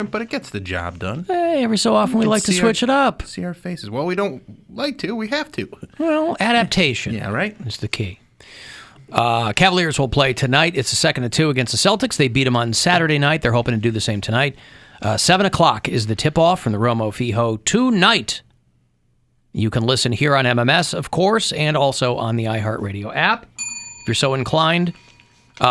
different, but it gets the job done. Hey, every so often we like to switch it up. See our faces. Well, we don't like to. We have to. Well, adaptation. Yeah, right? Is the key. Cavaliers will play tonight. It's a 2-2 against the Celtics. They beat them on Saturday night. They're hoping to do the same tonight. 7 o'clock is the tip-off from the Romo Fijo tonight. You can listen here on MMS, of course, and also on the iHeartRadio app, if you're so inclined.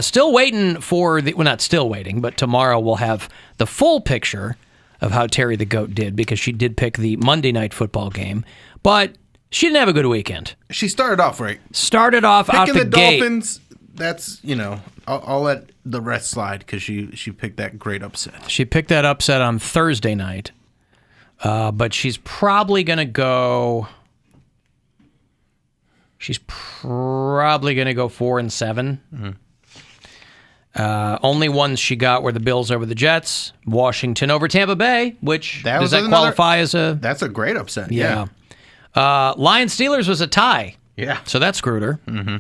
Still waiting for not still waiting, but tomorrow we'll have the full picture of how Terry the Goat did, because she did pick the Monday night football game, but she didn't have a good weekend. She started off right. Started off out the gate. Dolphins, that's, I'll let the rest slide because she picked that great upset. She picked that upset on Thursday night, but she's probably going to go... She's probably going to go 4-7. Mm-hmm. Only ones she got were the Bills over the Jets, Washington over Tampa Bay, which does that qualify as a... That's a great upset, yeah. Lions-Steelers was a tie. Yeah. So that screwed her. Mm-hmm.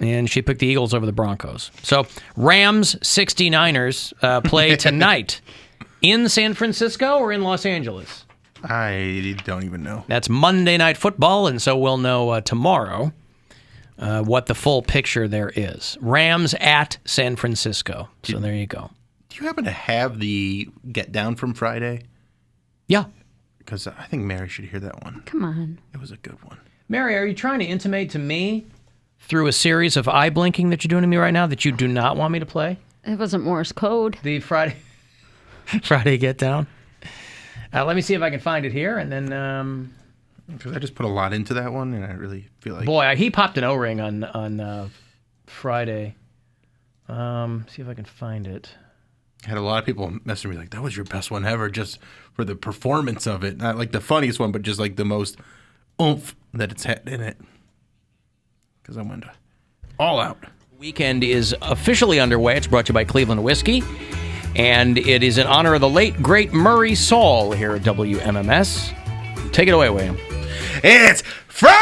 And she picked the Eagles over the Broncos. So Rams 69ers play tonight in San Francisco or in Los Angeles? I don't even know. That's Monday Night Football, and so we'll know tomorrow what the full picture there is. Rams at San Francisco. So there you go. Do you happen to have the Get Down from Friday? Yeah. Because I think Mary should hear that one. Come on. It was a good one. Mary, are you trying to intimate to me through a series of eye blinking that you're doing to me right now that you do not want me to play? It wasn't Morse code. The Friday Get Down? Let me see if I can find it here, and then... Because I just put a lot into that one, and I really feel like... Boy, he popped an O-ring on Friday. See if I can find it. I had a lot of people messaging me like, that was your best one ever, just for the performance of it. Not like the funniest one, but just like the most oomph that it's had in it. Because I went all out. Weekend is officially underway. It's brought to you by Cleveland Whiskey. And it is in honor of the late, great Murray Saul here at WMMS. Take it away, William. It's Friday!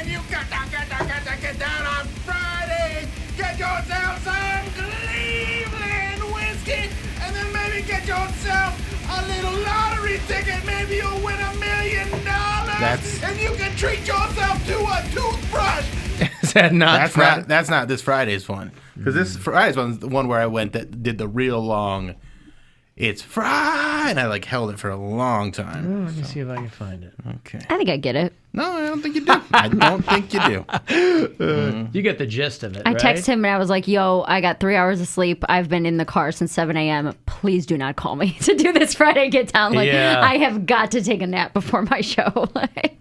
You got to get down on Friday. Get yourself some Cleveland whiskey. And then maybe get yourself a little lottery ticket. Maybe you'll win $1 million. And you can treat yourself to a toothbrush. Is that not That's not this Friday's one. Because this Friday's one's the one where I went that did the real long... It's Friday, and I held it for a long time. Let me see if I can find it. Okay. I think I get it. No, I don't think you do. I don't think you do. You get the gist of it, I right? texted him and I was like, yo, I got 3 hours of sleep. I've been in the car since 7 a.m. Please do not call me to do this Friday Get Down. I have got to take a nap before my show.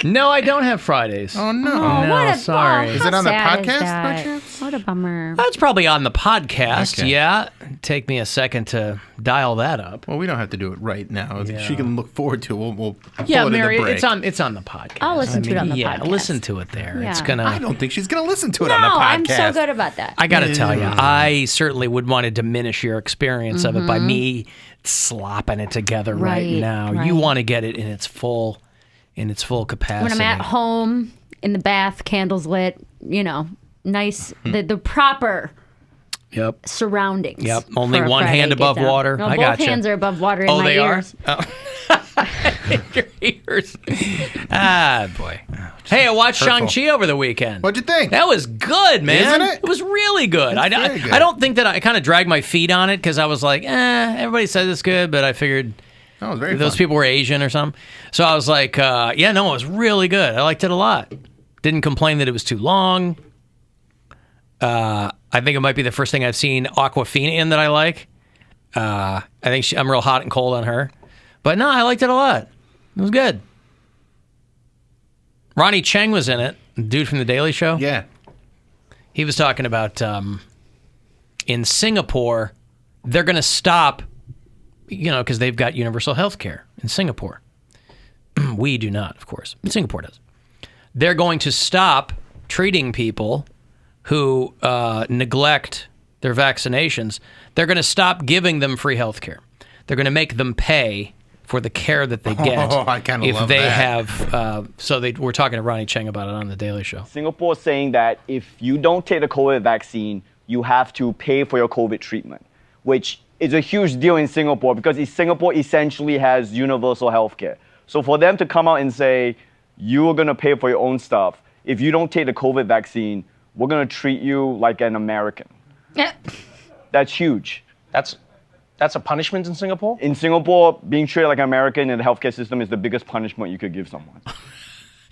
No, I don't have Fridays. Oh, no. No, sorry. Is it on the podcast by chance? What a bummer. That's probably on the podcast, Okay. yeah. Take me a second to dial that up. Well, we don't have to do it right now. Yeah. She can look forward to it. We'll Yeah, pull it Mary, in the break. it's on the podcast. I'll listen to it on the podcast. Listen to it there. Yeah. It's gonna. I don't think she's going to listen to it No, on the podcast. I'm so good about that. I got to tell you, I certainly would want to diminish your experience of it by me slopping it together right now. Right. You want to get it in its full capacity. When I'm at home, in the bath, candles lit, nice, the proper surroundings. Yep. Only for a one Friday hand Get above Down. water. No, I both gotcha. hands are above water in my they ears. are? Your ears. Ah, boy. Hey, I watched Hurtful. Shang-Chi over the weekend. What'd you think? That was good, man. Isn't it? It was really good. It's very good. I don't think that I kind of dragged my feet on it because I was like, everybody says it's good, but I figured That was very those fun. people were Asian or something. So I was like, it was really good. I liked it a lot. Didn't complain that it was too long. I think it might be the first thing I've seen Awkwafina in that I like. I think I'm real hot and cold on her. But no, I liked it a lot. It was good. Ronnie Cheng was in it, the dude from The Daily Show. Yeah. He was talking about in Singapore, they're going to stop, because they've got universal health care in Singapore. We do not, of course. Singapore does. They're going to stop treating people who neglect their vaccinations. They're going to stop giving them free health care. They're going to make them pay for the care that they get I kind of if love they that. have. We're talking to Ronnie Cheng about it on The Daily Show. Singapore is saying that if you don't take the COVID vaccine, you have to pay for your COVID treatment, which is a huge deal in Singapore because Singapore essentially has universal healthcare. So for them to come out and say, you're going to pay for your own stuff, if you don't take the COVID vaccine, we're going to treat you like an American. Yeah. That's huge. That's a punishment in Singapore? In Singapore, being treated like an American in the healthcare system is the biggest punishment you could give someone.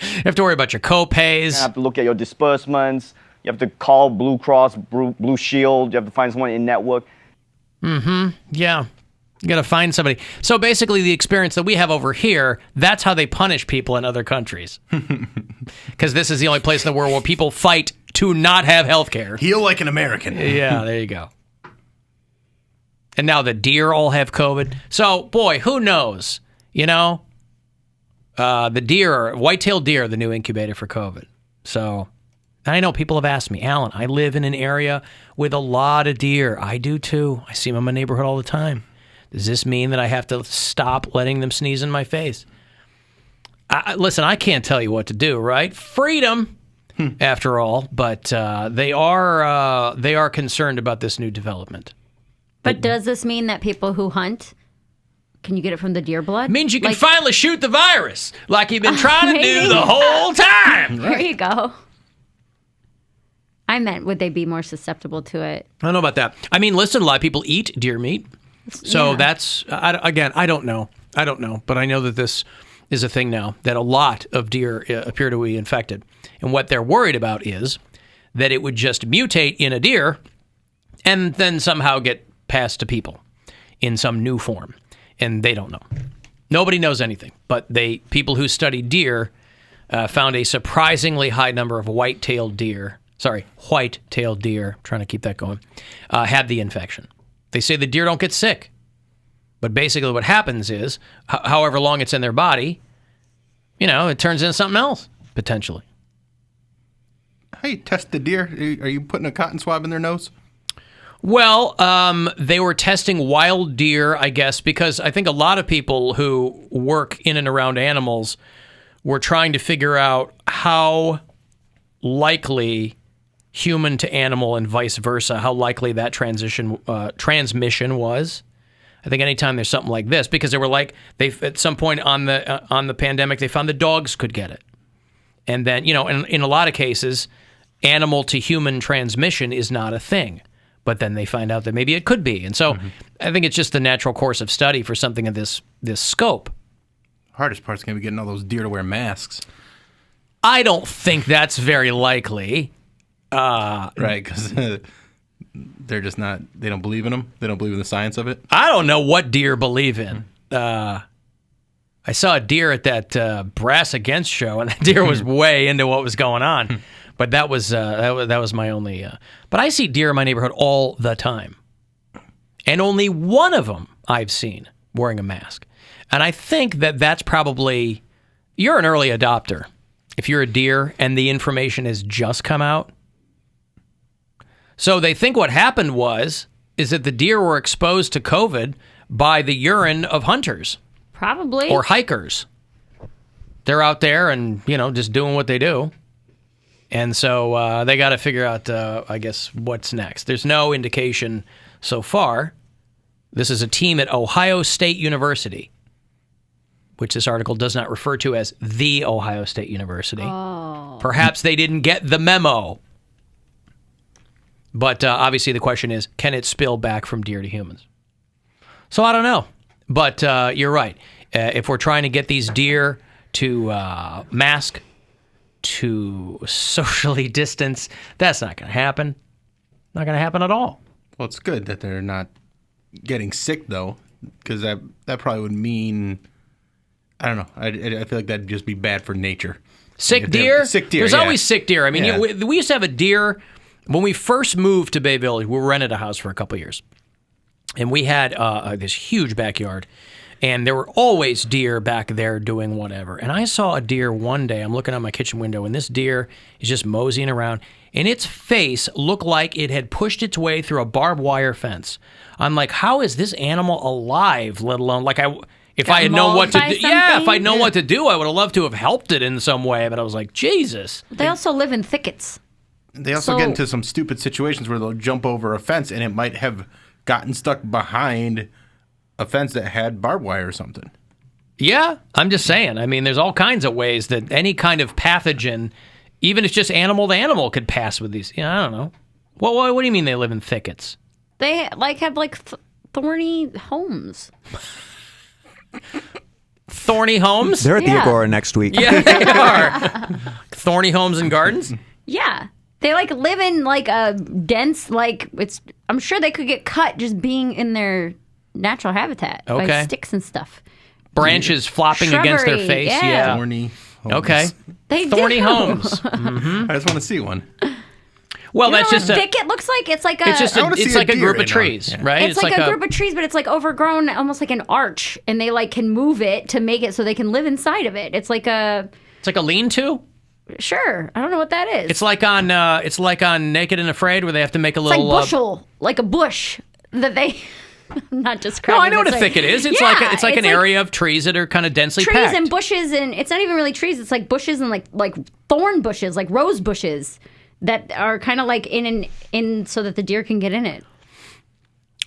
You have to worry about your co-pays. You have to look at your disbursements. You have to call Blue Cross, Blue Shield. You have to find someone in network. Yeah. You got to find somebody. So basically, the experience that we have over here, that's how they punish people in other countries. Because this is the only place in the world where people fight to not have health care. Heal like an American. Yeah, there you go. And now the deer all have COVID. So, boy, who knows? You know, the deer, white-tailed deer, are the new incubator for COVID. So, I know people have asked me, Alan, I live in an area with a lot of deer. I do too. I see them in my neighborhood all the time. Does this mean that I have to stop letting them sneeze in my face? Listen, I can't tell you what to do, right? Freedom, after all. But they are concerned about this new development. But does this mean that people who hunt, can you get it from the deer blood? It means you can finally shoot the virus like you've been trying to do the whole time. There you go. I meant, would they be more susceptible to it? I don't know about that. I mean, listen, a lot of people eat deer meat. So that's, again, I don't know. But I know that this is a thing now, that a lot of deer appear to be infected. And what they're worried about is that it would just mutate in a deer and then somehow get passed to people in some new form. And they don't know. Nobody knows anything. But people who study deer found a surprisingly high number of white-tailed deer, I'm trying to keep that going, had the infection. They say the deer don't get sick. But basically what happens is, however long it's in their body, it turns into something else, potentially. Hey, test the deer. Are you putting a cotton swab in their nose? Well, they were testing wild deer, I guess, because I think a lot of people who work in and around animals were trying to figure out how likely human to animal and vice versa, how likely that transmission was. I think anytime there's something like this, because they were at some point on the pandemic, they found the dogs could get it. And then, in a lot of cases, animal to human transmission is not a thing. But then they find out that maybe it could be. And so I think it's just the natural course of study for something of this scope. Hardest part's going to be getting all those deer to wear masks. I don't think that's very likely. Right, because they're just not, they don't believe in them. They don't believe in the science of it. I don't know what deer believe in. I saw a deer at that Brass Against show, and that deer was way into what was going on. But that was my only. But I see deer in my neighborhood all the time, and only one of them I've seen wearing a mask. And I think that's probably, you're an early adopter. If you're a deer and the information has just come out, so they think what happened is that the deer were exposed to COVID by the urine of hunters, Probably. or hikers. They're out there and just doing what they do. And so they got to figure out, I guess, what's next. There's no indication so far. This is a team at Ohio State University, which this article does not refer to as the Ohio State University. Oh. Perhaps they didn't get the memo. But obviously the question is, can it spill back from deer to humans? So I don't know. But you're right. If we're trying to get these deer to mask, to socially distance, that's not going to happen. Not going to happen at all. Well, it's good that they're not getting sick, though, because that probably would mean, I don't know, I feel like that'd just be bad for nature. Sick deer? Sick deer, There's yeah. always sick deer. I mean, we used to have a deer. When we first moved to Bay Village, we rented a house for a couple of years. And we had this huge backyard. And there were always deer back there doing whatever. And I saw a deer one day. I'm looking out my kitchen window, and this deer is just moseying around. And its face looked like it had pushed its way through a barbed wire fence. I'm like, how is this animal alive, let alone, if I had known what to do. Yeah, if I'd known what to do, I would have loved to have helped it in some way. But I was like, Jesus. They also live in thickets. They also get into some stupid situations where they'll jump over a fence, and it might have gotten stuck behind a fence that had barbed wire or something. Yeah, I'm just saying. I mean, there's all kinds of ways that any kind of pathogen, even if it's just animal to animal, could pass with these. I don't know. What do you mean they live in thickets? They have thorny homes. Thorny homes? They're at the Agora next week. Yeah, they are. Thorny homes and gardens? Yeah. They live in a dense I'm sure they could get cut just being in their natural habitat by sticks and stuff. Branches flopping against their face. Yeah. Thorny homes. Okay. Thorny homes. Mm-hmm. I just want to see one. Well, that's just thicket looks like it's like a it's like a group of trees, right? It's like a group of trees, but it's overgrown, almost like an arch, and they can move it to make it so they can live inside of it. It's like a lean-to. Sure, I don't know what that is. It's like on Naked and Afraid, where they have to make a little like a bush that they. I'm not describing. No, I know what a thicket is. It's like an area of trees that are kind of densely trees packed. And bushes, and it's not even really trees. It's like bushes and like thorn bushes, like rose bushes that are kind of in so that the deer can get in it.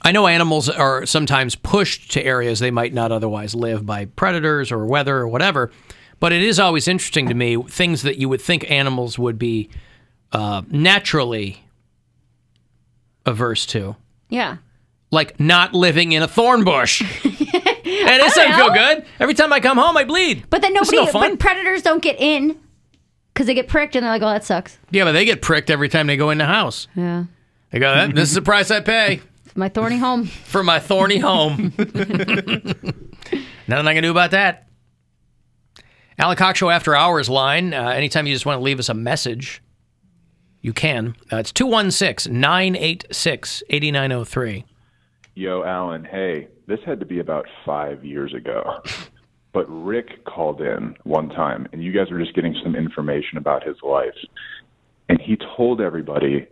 I know animals are sometimes pushed to areas they might not otherwise live by predators or weather or whatever. But it is always interesting to me, things that you would think animals would be naturally averse to. Yeah. Like not living in a thorn bush. And it doesn't feel good. Every time I come home, I bleed. But then but predators don't get in because they get pricked and they're like, oh, that sucks. Yeah, but they get pricked every time they go in the house. Yeah. They go, this is the price I pay. My thorny home. For my thorny home. Nothing I can do about that. Alan Cox Show After Hours line. Anytime you just want to leave us a message, you can. It's 216-986-8903. Yo, Alan, hey, this had to be about 5 years ago. But Rick called in one time, and you guys were just getting some information about his life. And he told everybody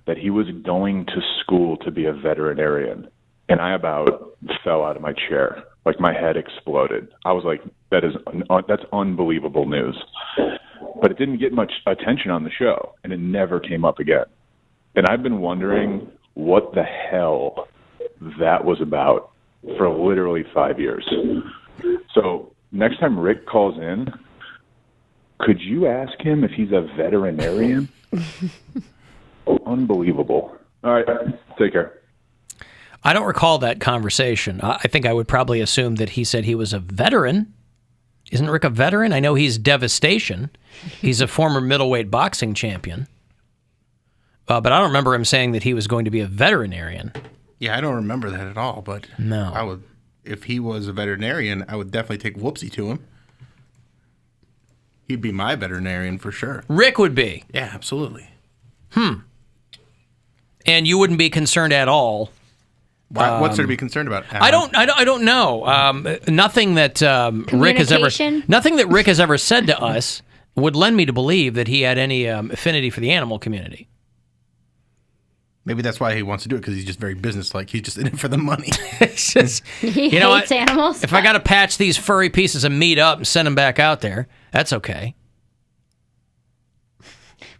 that he was going to school to be a veterinarian. And I about fell out of my chair. Like, my head exploded. I was like, that's unbelievable news. But it didn't get much attention on the show, and it never came up again. And I've been wondering what the hell that was about for literally 5 years. So next time Rick calls in, could you ask him if he's a veterinarian? Unbelievable. All right, take care. I don't recall that conversation. I think I would probably assume that he said he was a veteran. Isn't Rick a veteran? I know he's Devastation. He's a former middleweight boxing champion. But I don't remember him saying that he was going to be a veterinarian. Yeah, I don't remember that at all, but no. I would, if he was a veterinarian, I would definitely take Whoopsie to him. He'd be my veterinarian for sure. Rick would be? Yeah, absolutely. And you wouldn't be concerned at all? What's there to be concerned about? I don't know. Nothing that Rick has ever said to us would lend me to believe that he had any affinity for the animal community. Maybe that's why he wants to do it, because he's just very businesslike. He's just in it for the money. It's just, he hates animals. If I got to patch these furry pieces of meat up and send them back out there, that's okay.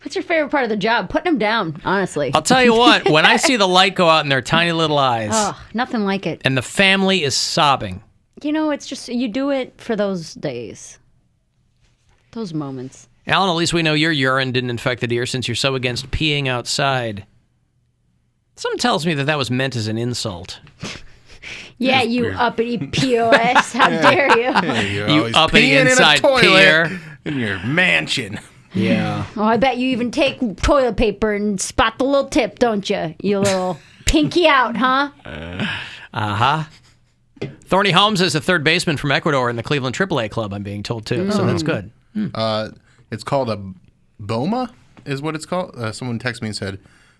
What's your favorite part of the job? Putting them down, honestly. I'll tell you what, when I see the light go out in their tiny little eyes. Oh, nothing like it. And the family is sobbing. You know, it's just, you do it for those days. Those moments. Alan, at least we know your urine didn't infect the deer since you're so against peeing outside. Something tells me that was meant as an insult. Yeah, you uppity POS. How dare you? Yeah, you uppity inside peer. In your mansion. Yeah. Oh, I bet you even take toilet paper and spot the little tip, don't you? You little pinky out, huh? Uh-huh. Thorny Holmes is a third baseman from Ecuador in the Cleveland AAA club, I'm being told, too. So that's good. It's called a boma, is what it's called. Someone texted me and said,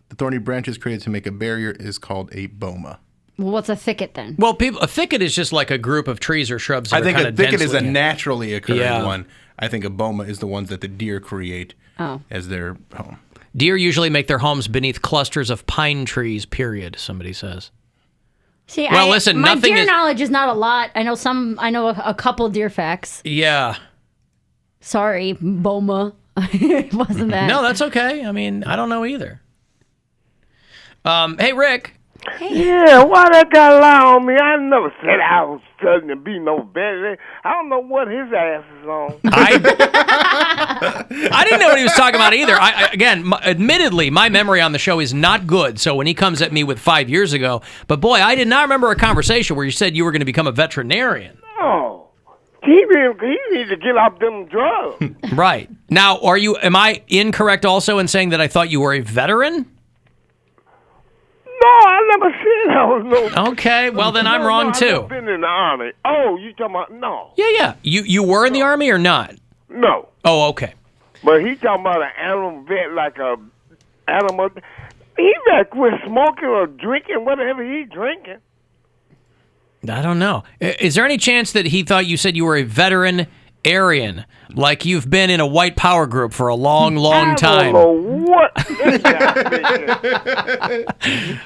the thorny branches created to make a barrier is called a boma. Well, what's a thicket then? Well, a thicket is just like a group of trees or shrubs that I think a thicket is a densely, naturally occurring one. I think a boma is the ones that the deer create as their home. Deer usually make their homes beneath clusters of pine trees, period, somebody says. See, listen, my nothing deer knowledge is not a lot. I know a couple deer facts. Yeah. Sorry, boma. It wasn't that. No, that's okay. I mean, I don't know either. Hey, Rick. Yeah, why that guy lie on me? I never said I was studying to be no better. I don't know what his ass is on. I didn't know what he was talking about either. Admittedly, my memory on the show is not good. So when he comes at me with 5 years ago, but boy, I did not remember a conversation where you said you were going to become a veterinarian. Oh, he needs to get off them drugs. Right. Now, am I incorrect also in saying that I thought you were a veteran? No, I never said I was no. Okay, well then I'm wrong too. I've never been in the Army. Oh, you talking about, no. Yeah. You were in the Army or not? No. Oh, okay. But he talking about an animal vet, like a animal. He better quit smoking or drinking whatever he's drinking. I don't know. Is there any chance that he thought you said you were a veteran Aryan, like you've been in a white power group for a long, long time? I don't know what.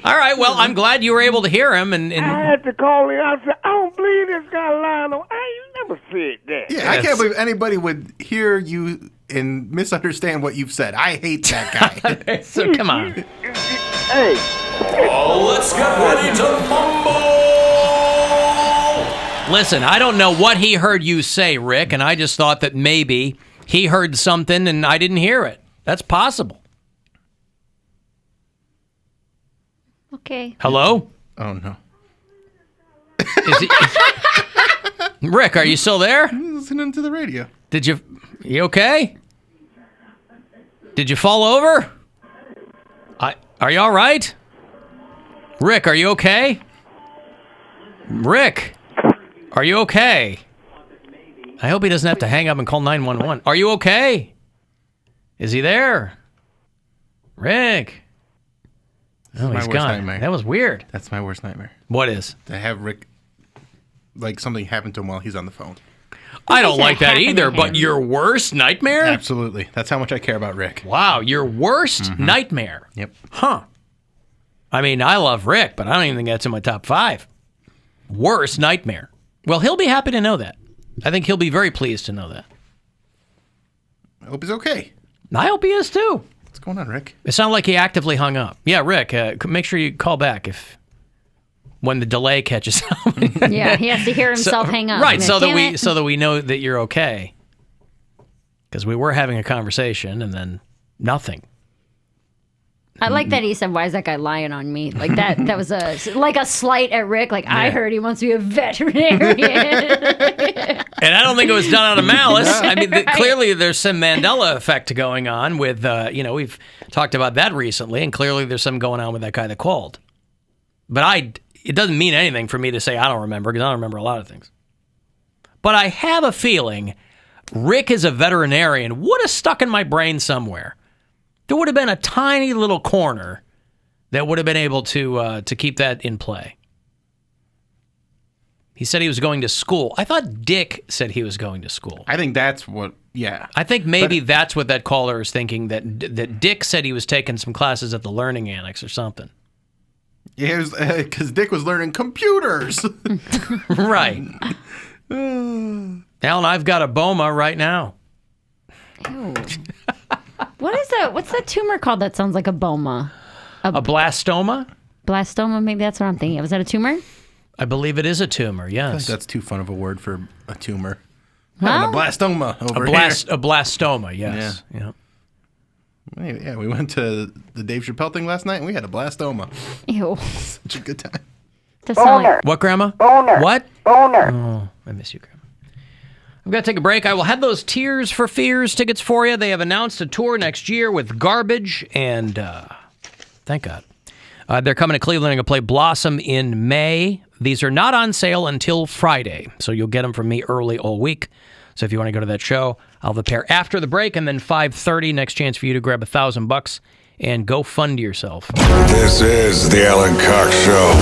All right, well, I'm glad you were able to hear him. And I had to call him. I said, I don't believe this guy lying on. I ain't never said that. Yeah, I can't believe anybody would hear you and misunderstand what you've said. I hate that guy. So come on. Hey. Let's get ready to mumble. Listen, I don't know what he heard you say, Rick, and I just thought that maybe he heard something and I didn't hear it. That's possible. Okay. Hello? Oh, no. Rick, are you still there? I'm listening to the radio. You okay? Did you fall over? Are you all right? Rick, are you okay? Rick, are you okay? I hope he doesn't have to hang up and call 911. Are you okay? Is he there? Rick. Oh, he's gone. Nightmare. That was weird. That's my worst nightmare. What is? To have Rick, like something happen to him while he's on the phone. I don't like that either, but your worst nightmare? Absolutely. That's how much I care about Rick. Wow, your worst nightmare? Yep. Huh. I mean, I love Rick, but I don't even think that's in my top 5. Worst nightmare. Well, he'll be happy to know that. I think he'll be very pleased to know that. I hope he's okay. I hope he is too. What's going on, Rick? It sounded like he actively hung up. Yeah, Rick, make sure you call back when the delay catches up. Yeah, he has to hear himself hang up. Right, so that we know that you're okay. Because we were having a conversation and then nothing. I like that he said, "Why is that guy lying on me?" Like that. That was a slight at Rick. Like, I heard he wants to be a veterinarian. And I don't think it was done out of malice. I mean, clearly there's some Mandela effect going on with, we've talked about that recently, and clearly there's some going on with that guy that called. But it doesn't mean anything for me to say I don't remember, because I don't remember a lot of things. But I have a feeling Rick is a veterinarian would have stuck in my brain somewhere. There would have been a tiny little corner that would have been able to keep that in play. He said he was going to school. I thought Dick said he was going to school. I think that's what, yeah. I think maybe that's what that caller is thinking, that Dick said he was taking some classes at the Learning Annex or something. Yeah, because Dick was learning computers. Right. Alan, I've got a BOMA right now. Ew. What's that tumor called that sounds like a BOMA? A blastoma? Blastoma, maybe that's what I'm thinking of. Is that a tumor? I believe it is a tumor, yes. I think that's too fun of a word for a tumor. Well, a blastoma over here. A blastoma, yes. Yeah. Yeah, we went to the Dave Chappelle thing last night, and we had a blastoma. Ew. Such a good time. Boner. What, Grandma? Boner. What? Boner. Oh, I miss you, Grandma. I'm going to take a break. I will have those Tears for Fears tickets for you. They have announced a tour next year with Garbage, and thank God. They're coming to Cleveland and going to play Blossom in May. These are not on sale until Friday, so you'll get them from me early all week. So if you want to go to that show, I'll have a pair after the break, and then 5:30, next chance for you to grab $1,000 and go fund yourself. This is the Alan Cox Show.